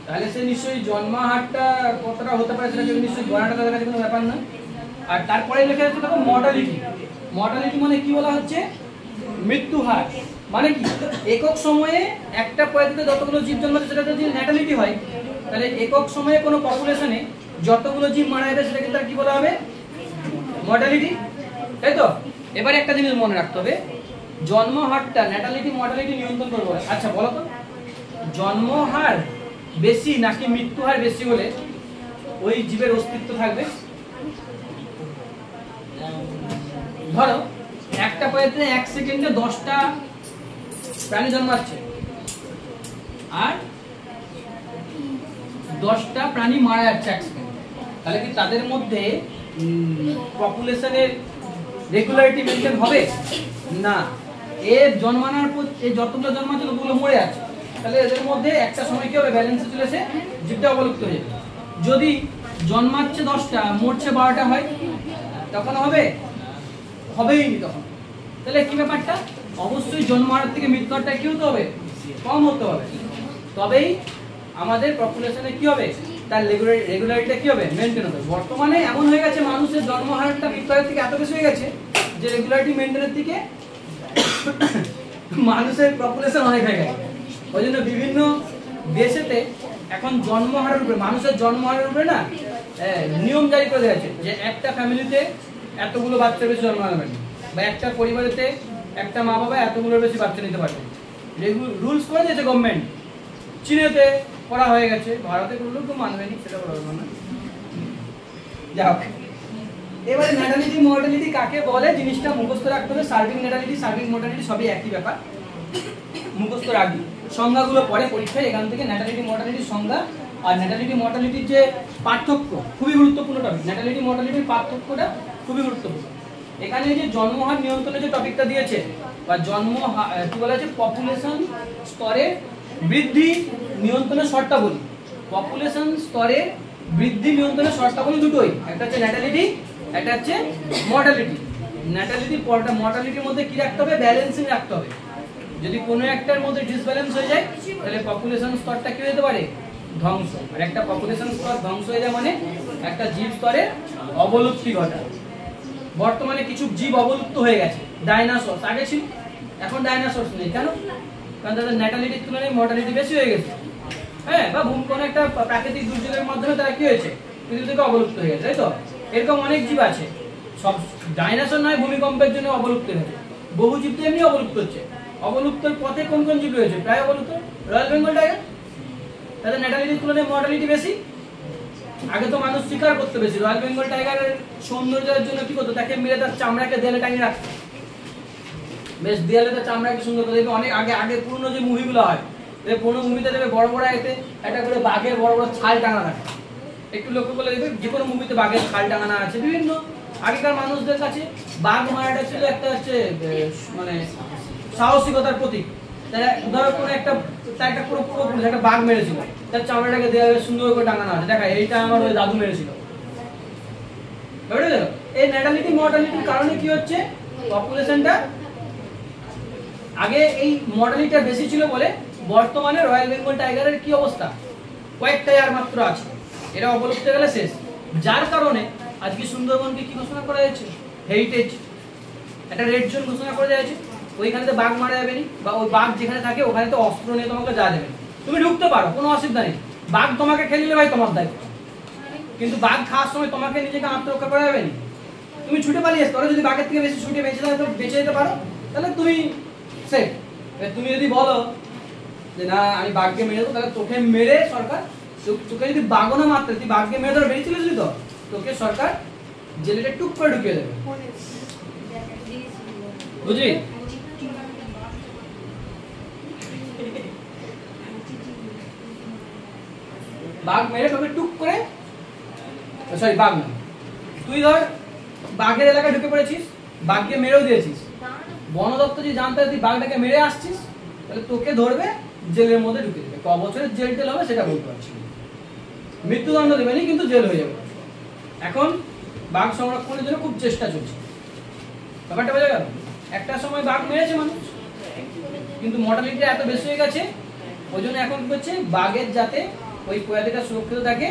তাহলে সে নিশ্চয়ই জন্মাহারটা কতটা হতে পারে সেটা যদি নিশ্চয়ই গণনাটা তাদের কাছে কোনো ব্যাপার না। আর তারপরে লেখা আছে দেখো মর্টালিটি। মর্টালিটি মানে কি বলা হচ্ছে? মৃত্যু হার। মানে কি? একক সময়ে একটা প্রজাতিতে যতগুলো জীব জন্মাচ্ছে সেটা যদি ন্যাটালিটি হয়, তাহলে একক সময়ে কোনো পপুলেশনে যতগুলো জীব মারা যাবে সেটাকে তার কি বলা হবে? মর্টালিটি, তাই তো? এবারে একটা জিনিস মনে রাখতে হবে, জন্মহারটা ন্যাটালিটি মর্টালিটি নিয়ন্ত্রণ করবে। আচ্ছা বলো তো, জন্মহার বেশি নাকি মৃত্যু হার বেশি হলে ওই জীবের অস্তিত্ব থাকবে? ধরো একটা প্রজাতিতে 1 সেকেন্ডে 10টা প্রাণী জন্মাচ্ছে আর 10টা প্রাণী মারা যাচ্ছে 1 সেকেন্ডে, তাহলে কি তাদের মধ্যে পপুলেশনের রেগুলারিটি মেইনটেইন হবে না? এর জন্মানোর পর এই যতগুলো জন্মাচ্ছে ততগুলো মরে আছে, তাহলে এদের মধ্যে একটা সময় কি হবে? ব্যালেন্সে চলে এসে জীবটা অবলুপ্ত হয়ে যাবে। যদি জন্মাচ্ছে 10টা মরছে 12টা হয়, তখন হবে? হবেই নি তখন। তাহলে কি ব্যাপারটা? অবশ্যই জন্মহার থেকে মৃত্যুহারটা কি হতে হবে? কম হতে হবে, তবেই আমাদের পপুলেশনে কি হবে? তার রেগুলারিটিটা কি হবে? মেইনটেইন হবে। বর্তমানে এমন হয়ে গেছে মানুষের জন্মহারটা মৃত্যুহারের থেকে এত বেশি হয়ে গেছে যে রেগুলারিটি মেইনটেইনের দিকে মানুষের পপুলেশন অনেক হয়ে গেছে। ওই জন্য বিভিন্ন দেশেতে এখন জন্মহারের উপরে, মানুষের জন্মহারের উপরে না নিয়ম জারি করে দিয়েছে যে একটা ফ্যামিলিতে এতগুলো বাচ্চা বেশি জন্মানো যাবে না, বা একটা পরিবারেতে একটা মা বাবা এতগুলোর বেশি বাচ্চা নিতে পারবে। রুলস করে দিয়েছে গভর্নমেন্ট। চীনেতে করা হয়ে গেছে, ভারতে করলেও তো মানবেনি, সেটা বলবো না। যাক, এবারে ন্যাটালিটি মর্টালিটি কাকে বলে জিনিসটা মুখস্থ রাখতে হবে। সার্ভিং ন্যাটালিটি, সার্ভিং মর্টালিটি সবই একই ব্যাপার, মুখস্থ রাখবি। সংজ্ঞাগুলো পরে পরীক্ষায়, এখান থেকে ন্যাটালিটি মর্টালিটির সংজ্ঞা আর ন্যাটালিটি মর্টালিটির যে পার্থক্য খুবই গুরুত্বপূর্ণ টপিক। ন্যাটালিটি মর্টালিটির পার্থক্যটা খুবই গুরুত্বপূর্ণ। এখানে যে জন্মহার নিয়ন্ত্রণের যে টপিকটা দিয়েছে বা কি বলা আছে? পপুলেশন স্তরে বৃদ্ধি নিয়ন্ত্রণের শর্তাবলী। পপুলেশন স্তরে বৃদ্ধি নিয়ন্ত্রণের শর্তাবলী দুটোই, একটা হচ্ছে ন্যাটালিটি, একটা হচ্ছে মর্টালিটি। মর্টালিটির মধ্যে কি রাখতে হবে? ব্যালেন্সিং রাখতে হবে। যদি কোনো একটার মধ্যে ডিসব্যালেন্স হয়ে যায় তাহলে পপুলেশন স্তরটা কি হতে পারে? ধ্বংস। আর একটা পপুলেশন স্তর ধ্বংস হয়ে যায় মানে একটা জীব স্তরে অবলুপ্তি ঘটায়। বর্তমানে কিছু জীব অবলুপ্ত হয়ে গেছে, ডাইনোসরস আগে ছিল, এখন ডাইনোসরস নেই। কেন? কারণ তাদের ন্যাটালিটির তুলনায় মর্টালিটি বেশি হয়ে গেছে। হ্যাঁ, বা কোনো একটা প্রাকৃতিক দুর্যোগের মাধ্যমে তারা কি হয়েছে? পৃথিবী থেকে অবলুপ্ত হয়ে গেছে, তাই তো? এরকম অনেক জীব আছে, সব ডাইনোসর নয়, ভূমিকম্পের জন্য অবলুপ্ত হয়েছে। বহু জীব তো এমনি অবলুপ্ত হচ্ছে। অবলুপ্তর পথে কোন কোন জীব রয়েছে? প্রায় অবলুপ্ত। রয়্যাল বেঙ্গল টাইগার, তাদের ন্যাটালিটির তুলনায় মর্টালিটি বেশি। আগে তো মানুষ শিকার করতে বেশি। রয়্যাল বেঙ্গল টাইগারের সৌন্দর্যের জন্য কি করতো? তাকে মেরে তার চামড়াকে দেয়ালে টাঙিয়ে রাখতো, বেশ দেয়ালে তার চামড়াকে সুন্দর করে। দেখবে অনেক আগে পুরনো যে মুভিগুলো হয়, পুরনো মুভিতে দেবে বড় বড় এতে একটা করে বাঘের বড় বড় ছাল টাঙা থাকে, একটু লক্ষ্য করলে দেখবে যে কোনো মুভিতে বাঘের খাল টাঙানো আছে। বিভিন্ন আগেকার মানুষদের কাছে বাঘ মারাটা ছিল একটা হচ্ছে মানে সাহসিকতার প্রতীক। তারা ধরো কোনো একটা পুরো পুরো একটা বাঘ মেরেছিল, তার চামড়াটাকে দেওয়া সুন্দর করে টাঙানো আছে, দেখা এইটা আমার ওই দাদু মেরেছিল। এই ন্যাটালিটি মর্টালিটির কারণে কি হচ্ছে, পপুলেশনটা আগে এই মর্টালিটিটা বেশি ছিল বলে বর্তমানে রয়্যাল বেঙ্গল টাইগারের কি অবস্থা, কয়েকটাই আর মাত্র আছে, এরা অবলুপ্ত গেলে শেষ। যার কারণে আজকে সুন্দরবনকে কি ঘোষণা করা হয়েছে, হেরিটেজ, একটা রেড জোন ঘোষণা করা হয়েছে। ওইখানেতে বাঘ মারা যাবে না, বা ওই বাঘ যেখানে থাকে ওখানে তো অস্ত্র নিয়ে তোমাকে যাওয়া যাবে, তুমি ঢুকতে পারো, কোনো অসুবিধা নেই। বাঘ তোমাকে খেয়ে নিলে ভাই তোমার দায়িত্ব, কিন্তু বাঘ খাওয়ার সময় তোমাকে নিজেকে আত্মরক্ষা করা যাবে না। তুমি ছুটে পালিয়ে আসতে পারো, যদি বাঘের থেকে বেশি ছুটে বেঁচে যেতে পারো তাহলে তুমি সেফ। তুমি যদি বলো যে না আমি বাঘকে মেরে দেবো, তাহলে তোকে মেরে সরকার, তোকে যদি বাঘও না মারতে, তুই বাঘকে মেরে ধরে বেরিয়েছিলিস তো, তোকে সরকার জেলেটা টুক করে ঢুকিয়ে দেবে, বুঝলি? বাঘ মেরে তোকে টুক করে, সরি বাঘ না, তুই ধর বাঘের এলাকায় ঢুকে পড়েছিস, বাঘকে মেরেও দিয়েছিস, বন দপ্তর যদি জানতে তুই বাঘটাকে মেরে আসছিস, তাহলে তোকে ধরবে, জেলের মধ্যে ঢুকে দেবে। ক বছরের জেল টেল হবে সেটা বলতে পারছি, মৃত্যুদণ্ড দেবে না, কিন্তু জেল হয়ে যাবে। এখন বাঘ সংরক্ষণের জন্য খুব চেষ্টা চলছে, ব্যাপারটা বোঝা গেল? একটা সময় বাঘ মেরেছে মানুষ, কিন্তু মর্টালিটি এত বেশি হয়ে গেছে, ওই জন্য এখন কি হচ্ছে, বাঘের যাতে ওই প্রজাতিটা সুরক্ষিত থাকে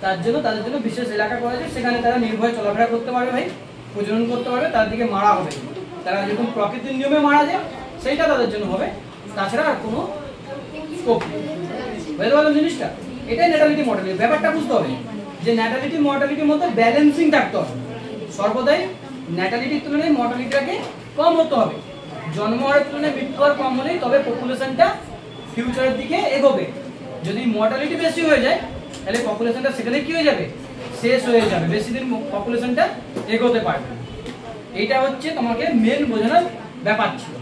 তার জন্য তাদের জন্য বিশেষ এলাকা করা হয়েছে, সেখানে তারা নির্ভয়ে চলাফেরা করতে পারবে, ভাই প্রজনন করতে পারবে, তার দিকে মারা হবে, তারা যেরকম প্রকৃতির নিয়মে মারা যায় সেইটা তাদের জন্য হবে, তাছাড়া আর কোনো স্কোপ নেই। বুঝতে পারলাম জিনিসটা? এটাই ন্যাটালিটি মর্টালিটি। ব্যাপারটা বুঝতে হবে যে ন্যাটালিটি মর্টালিটির মধ্যে ব্যালেন্সিং থাকতে হবে, সর্বদাই ন্যাটালিটির তুলনায় মর্টালিটিটাকে কম হতে হবে। জন্ম হারের তুলনায় মৃত্যু হার কম হলেই তবে পপুলেশনটা ফিউচারের দিকে এগোবে। যদি মর্টালিটি বেশি হয়ে যায় তাহলে পপুলেশনটা সেখানে কি হয়ে যাবে, শেষ হয়ে যাবে, বেশি দিন পপুলেশনটা এগোতে পারবে। এইটা হচ্ছে তোমাকে মেন বোঝানোর ব্যাপার ছিল,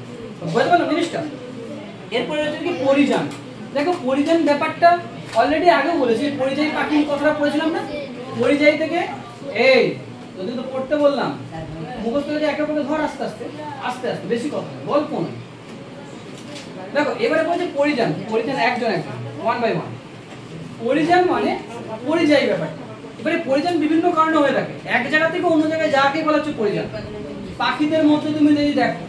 বুঝতে পারলাম জিনিসটা? এরপরে হচ্ছে কি পরিযান। দেখো পরিযান ব্যাপারটা অলরেডি আগেও বলেছি, পরিযায়ী পাখির কথাটা পড়েছিলাম না? পরিযায়ী থেকে এই যদি তো পড়তে বললাম মুখস্থ করে একে অপরকে ধর, আস্তে আস্তে আস্তে আস্তে, বেশি কথা নয়, গল্প নয়। দেখো এবারে বলছে পরিযান, পরিযান একজন একজন, ওয়ান বাই ওয়ান। পরিযান মানে পরিযায়ী ব্যাপারটা। এবারে পরিযান বিভিন্ন কারণে হয়ে থাকে, এক জায়গা থেকে অন্য জায়গায় যাকে বলা হচ্ছে পরিযান। পাখিদের মধ্যে তুমি যদি দেখো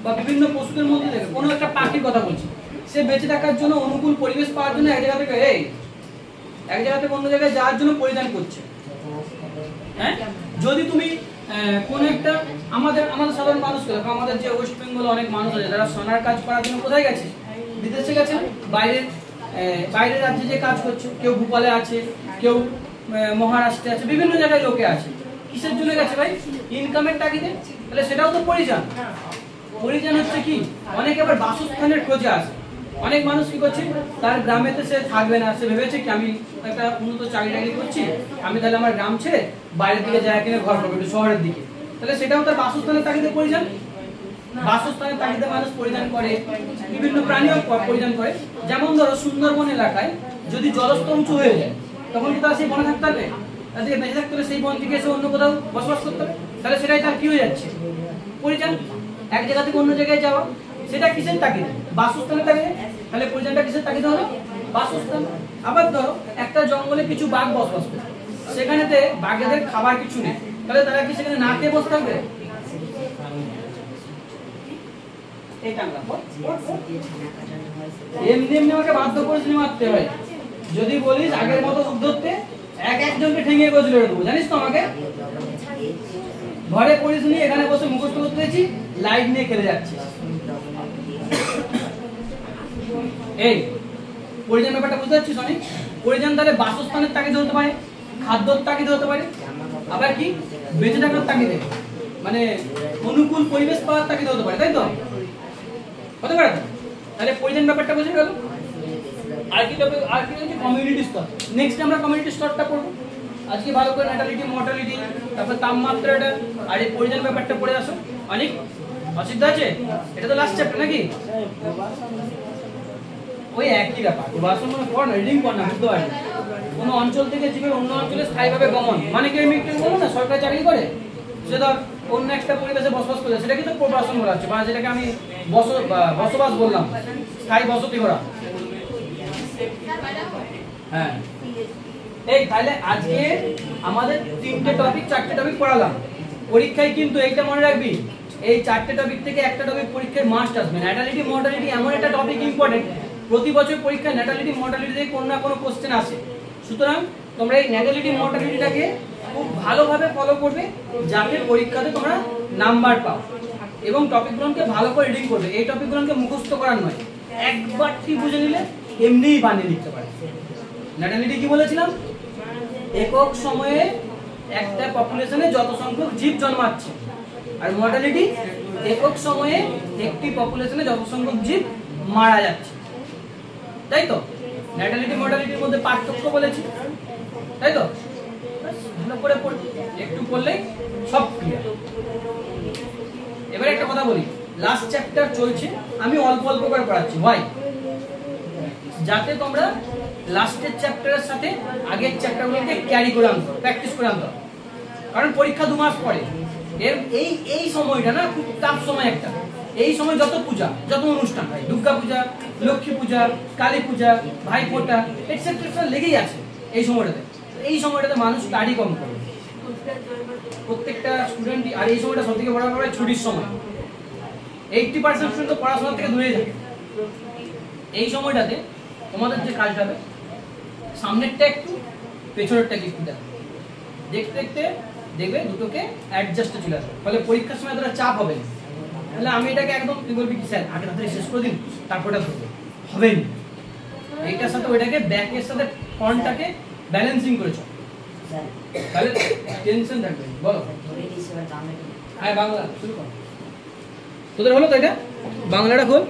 বা বিভিন্ন পশুদের মধ্যে দেখো, কোনো একটা পাখির কথা বলছি, সে বেঁচে থাকার জন্য অনুকূল পরিবেশ পাওয়ার জন্য এক জায়গা থেকে অন্য জায়গায় যাওয়ার জন্য পরিযান করছে। হ্যাঁ, যদি তুমি কোন একটা আমাদের সাধারণ মানুষকে দেখো, আমাদের যে ওয়েস্ট বেঙ্গলে অনেক মানুষ আছে যারা সোনার কাজ করার জন্য কোথায় গেছে, বিদেশে গেছে, বাইরের রাজ্যে যে কাজ করছে, কেউ ভোপালে আছে, কেউ মহারাষ্ট্রে আছে, বিভিন্ন জায়গায় লোকে আছে। কিসের জন্য গেছে ভাই? ইনকামের তাগিদে। তাহলে সেটাও তো পরিযান। পরিযান হচ্ছে কি, অনেকে আবার বাসস্থানের খোঁজে আসে। অনেক মানুষ কি করছে, তার গ্রামেতে সে থাকবে না, সে ভেবেছে কি আমি একটা উন্নত চাকরি করছি, আমি তাহলে আমার গ্রাম ছেড়ে বাইরের দিকে জায়গা কিনে ঘর করবো, একটু শহরের দিকে। তাহলে সেটাও তার বাসস্থানের তাগিদে পরিযান। বাসস্থানের তাগিদে মানুষ পরিযান করে, বিভিন্ন প্রাণীও পরিযান করে। যেমন ধরো সুন্দরবন এলাকায় যদি জলস্তর উঁচু হয়ে যায়, তখন কি তারা সেই বনে থাকতে পারবে? তাদেরকে বেঁচে থাকতে হলে সেই বন থেকে এসে অন্য কোথাও বসবাস করতে হবে। তাহলে সেটাই তার কি হয়ে যাচ্ছে, পরিযান। এক জায়গা থেকে অন্য জায়গায় যাওয়া, সেটা কিসের তাগিদে? বাসস্থানের তাগিদে। তাহলে পরিযানটা কিসের তাগিদে হলো? বাসস্থান। আবার ধরো একটা জঙ্গলে কিছু বাঘ বসবাস করে, সেখানেতে বাঘেদের খাবার কিছু নেই, তাহলে তারা কি সেখানে না খেয়ে বসে থাকবে? এমনি এমনি আমাকে বাধ্য করেছিলি মারতে হয়। যদি বলিস আগের মতো উঠ ধরতে, একজনকে ঠেঙিয়ে গেছিল দেবো, জানিস তো আমাকে? ঘরে পড়িস নি, এখানে বসে মুখস্থ করতে হয়েছি, লাইট নিয়ে খেলে যাচ্ছি। এই পরিযান ব্যাপারটা বুঝতে পারছিস অনেক? পরিযান তাহলে বাসস্থানের তাগিদে হতে পারে, খাদ্যর তাগিদে হতে পারে, আবার কি বেঁচে থাকার তাগিদে, মানে অনুকূল পরিবেশ পাওয়ার তাগিদে হতে পারে, তাই তো? হতে পারে। তাহলে পরিযান ব্যাপারটা বুঝে গেল। আর কি হচ্ছে কমিউনিটি স্তর। নেক্সট আমরা কমিউনিটি স্তরটা পড়বো। আজকে ভালো করে ন্যাটালিটি, মর্টালিটি, তারপর তাপমাত্রাটা আর এই পরিযান ব্যাপারটা পড়ে আসো। অনেক অসুবিধা আছে? এটা তো লাস্ট চ্যাপ্টার নাকি? ওই একই ব্যাপার। প্রবাসন মানে পড় না, রিডিং পড় না, বুঝতে পারবে। কোনো অঞ্চল থেকে জীবের অন্য অঞ্চলে স্থায়ীভাবে গমন, মানে কি আমি একটু বলবো না সরকারি চাকরি করে সে ধর অন্য একটা পরিবেশে বসবাস করে, সেটা কিন্তু প্রবাসন বলা হচ্ছে, মানে যেটাকে আমি বসবাস বললাম, স্থায়ী বসতি করা। হ্যাঁ এই তাহলে আজকে আমাদের 3টে টপিক 4টে টপিক পড়ালাম। পরীক্ষায় কিন্তু এইটা মনে রাখবি, এই 4টে টপিক থেকে একটা টপিক পরীক্ষায় মাস্ট আসবে। ন্যাটালিটি মর্টালিটি এমন একটা টপিক ইম্পর্টেন্ট, প্রতি বছর পরীক্ষায় ন্যাটালিটি মর্টালিটি থেকে কোনো না কোনো কোশ্চেন আসে। সুতরাং তোমরা এই ন্যাটালিটি মর্টালিটিটাকে খুব ভালোভাবে ফলো করবে যাতে পরীক্ষাতে তোমরা নাম্বার পাও, এবং টপিকগুলোকে ভালো করে রিডিং করবে। এই টপিকগুলোকে মুখস্থ করার নয়, একবারটি বুঝে নিলে এমনিই বানিয়ে লিখতে পারে। ন্যাটালিটি কি বলেছিলাম? একক সময়ে একটা পপুলেশনে যত সংখ্যক জীব জন্মাচ্ছে, আর মর্টালিটি একক সময়ে একটি পপুলেশনে যত সংখ্যক জীব মারা যাচ্ছে, তাই তো? ন্যাটালিটি মর্টালিটির মধ্যে পার্থক্য বলেছি, তাই তো? ভালো করে পড়বে, একটু পড়লেই সব ক্লিয়ার। এবার একটা কথা বলি, লাস্ট চ্যাপ্টার চলছে, আমি অল্প অল্প করে পড়াচ্ছি। হোয়াই? যাতে তোমরা লাস্টের চ্যাপ্টারের সাথে আগের চ্যাপ্টারগুলোকে ক্যারি করে আনতে, প্র্যাকটিস করে আনতে, কারণ পরীক্ষা 2 মাস পরে। এই সময়টা না খুব টাফ সময় একটা। এই সময় যত পূজা, যত অনুষ্ঠান হয়, দুর্গা পূজা, লক্ষ্মী পূজা, কালী পূজা, ভাইফোঁটা এটসেট্রা লেগেই আছে এই সময়টাতে। এই সময়টাতে মানুষ স্টাডি কম করে প্রত্যেকটা স্টুডেন্টই, আর এই সময়টা সবথেকে বড় ব্যাপার ছুটির সময়। 80% স্টুডেন্ট তো পড়াশোনা থেকে দূরে থাকে। এই সময়টাতে তোমাদের যে কাজটা হবে, সামনেরটা একটু পেছনেরটা একটু দেখো, দেখতে দেখতে দেখবে দুটোকে অ্যাডজাস্টে চলে আসবে, ফলে পরীক্ষার সময় তোরা চাপ হবে না। তাহলে আমি এটাকে একদম তুই বলবি কি স্যার আগে তাড়াতাড়ি শেষ করে দিন তারপরটা ধরবো, হবে না। এইটার সাথে ওইটাকে ব্যাকের সাথে ফ্রন্টটাকে ব্যালেন্সিং করে চল, তাহলে টেনশন থাকবে। বলো হ্যাঁ বাংলা শুরু কর, তোদের হলো তো এটা বাংলাটা খোল।